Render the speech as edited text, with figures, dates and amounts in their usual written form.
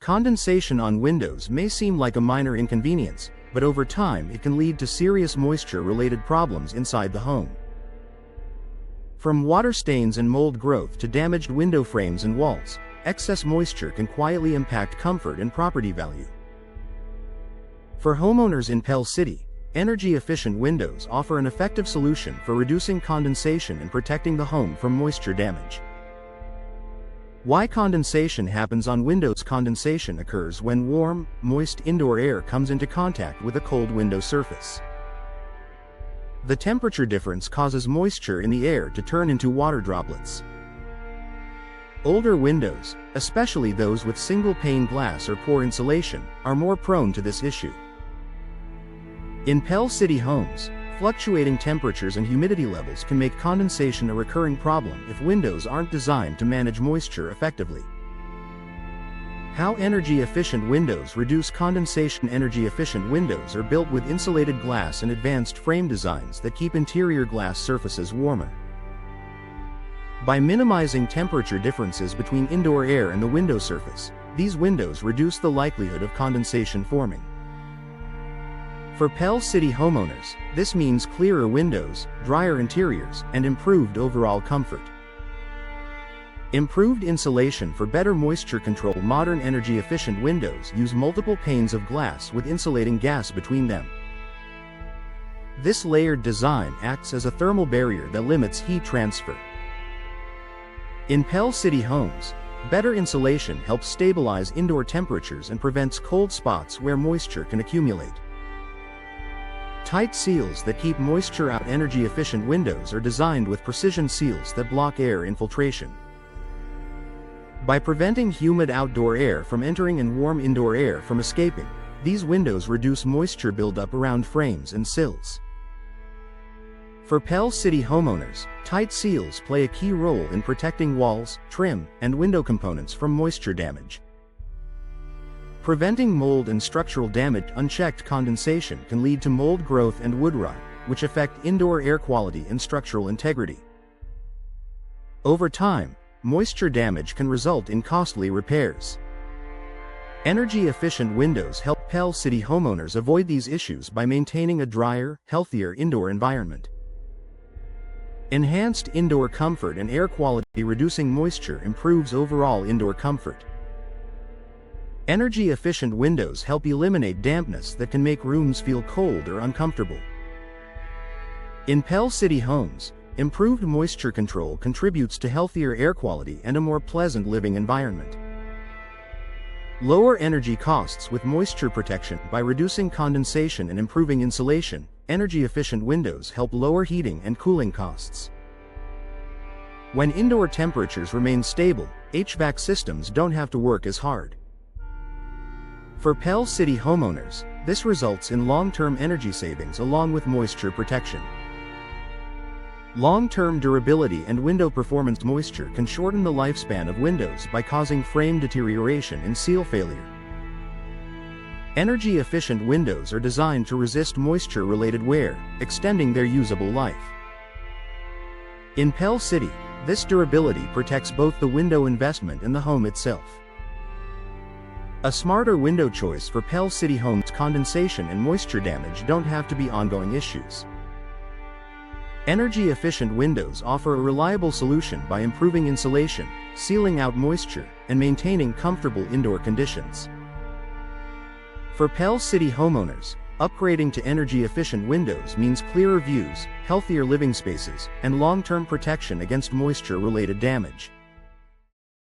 Condensation on windows may seem like a minor inconvenience, but over time it can lead to serious moisture-related problems inside the home. From water stains and mold growth to damaged window frames and walls, excess moisture can quietly impact comfort and property value. For homeowners in Pell City, energy-efficient windows offer an effective solution for reducing condensation and protecting the home from moisture damage. Why condensation happens on windows? Condensation occurs when warm, moist indoor air comes into contact with a cold window surface. The temperature difference causes moisture in the air to turn into water droplets. Older windows, especially those with single-pane glass or poor insulation, are more prone to this issue. In Pell City homes, fluctuating temperatures and humidity levels can make condensation a recurring problem if windows aren't designed to manage moisture effectively. How energy-efficient windows reduce condensation? Energy-efficient windows are built with insulated glass and advanced frame designs that keep interior glass surfaces warmer. By minimizing temperature differences between indoor air and the window surface, these windows reduce the likelihood of condensation forming. For Pell City homeowners, this means clearer windows, drier interiors, and improved overall comfort. Improved insulation for better moisture control. Modern energy-efficient windows use multiple panes of glass with insulating gas between them. This layered design acts as a thermal barrier that limits heat transfer. In Pell City homes, better insulation helps stabilize indoor temperatures and prevents cold spots where moisture can accumulate. Tight seals that keep moisture out. Energy-efficient windows are designed with precision seals that block air infiltration. By preventing humid outdoor air from entering and warm indoor air from escaping, these windows reduce moisture buildup around frames and sills. For Pell City homeowners, tight seals play a key role in protecting walls, trim, and window components from moisture damage. Preventing mold and structural damage. Unchecked condensation can lead to mold growth and wood rot, which affect indoor air quality and structural integrity. Over time, moisture damage can result in costly repairs. Energy-efficient windows help Pell City homeowners avoid these issues by maintaining a drier, healthier indoor environment. Enhanced indoor comfort and air quality. Reducing moisture improves overall indoor comfort. Energy-efficient windows help eliminate dampness that can make rooms feel cold or uncomfortable. In Pell City homes, improved moisture control contributes to healthier air quality and a more pleasant living environment. Lower energy costs with moisture protection. By reducing condensation and improving insulation, energy-efficient windows help lower heating and cooling costs. When indoor temperatures remain stable, HVAC systems don't have to work as hard. For Pell City homeowners, this results in long-term energy savings along with moisture protection. Long-term durability and window performance. Moisture can shorten the lifespan of windows by causing frame deterioration and seal failure. Energy-efficient windows are designed to resist moisture-related wear, extending their usable life. In Pell City, this durability protects both the window investment and the home itself. A smarter window choice for Pell City homes. Condensation and moisture damage don't have to be ongoing issues. Energy-efficient windows offer a reliable solution by improving insulation, sealing out moisture, and maintaining comfortable indoor conditions. For Pell City homeowners, upgrading to energy-efficient windows means clearer views, healthier living spaces, and long-term protection against moisture-related damage.